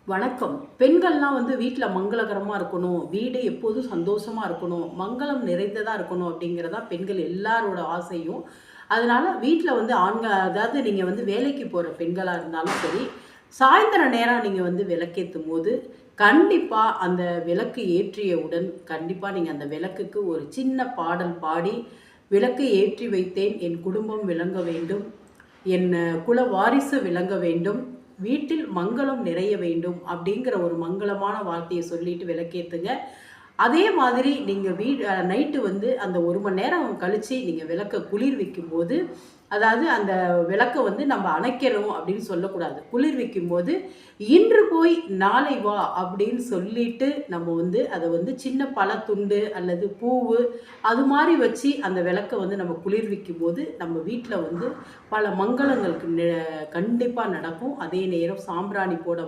வணக்கம். பெண்கள்லாம் வீட்ல மங்களகரமா இருக்கணும். வீடு எப்போதும் சந்தோஷமா இருக்கணும். மங்களம் நிறைந்ததா இருக்கணும் அப்படிங்கிறது தான் பெண்கள் எல்லாரோட ஆசையும். அதனால வீட்ல அதாவது நீங்க வேலைக்கு போற பெண்களா இருந்தாலும் சரி, சாயந்தர நேரம் நீங்க விளக்கேத்தும்போது, கண்டிப்பா அந்த விளக்கு ஏற்றியவுடன், கண்டிப்பா நீங்க அந்த விளக்குக்கு ஒரு சின்ன பாடல் பாடி, "விளக்கு ஏற்றி வைத்தேன், என் குடும்பம் விளங்க வேண்டும். என் குல வாரிசு விளங்க வேண்டும். வீட்டில் மங்களம் நிறைய வேண்டும்." அப்படிங்கிற ஒரு மங்களமான வார்த்தைய சொல்லிட்டு விளக்கேத்துங்க. அதே மாதிரி நீங்க நைட்டு அந்த 1 மணி நேரம் கழிச்சு நீங்க விளக்க குளிர்விக்கும்போது, அதாவது அந்த விளக்க நம்ம அணைக்கணும் அப்படின்னு சொல்லக்கூடாது. குளிர்விக்கும்போது, "இன்று போய் நாளை வா" அப்படின்னு சொல்லிட்டு நம்ம அத சின்ன பழத்துண்டு அல்லது பூவு அது மாரி வச்சு அந்த விளக்க நம்ம குளிர்விக்கும்போது, நம்ம வீட்ல பல மங்களங்களுக்கு கண்டிப்பா நடக்கும். அதே நேரம் சாம்பிராணி போட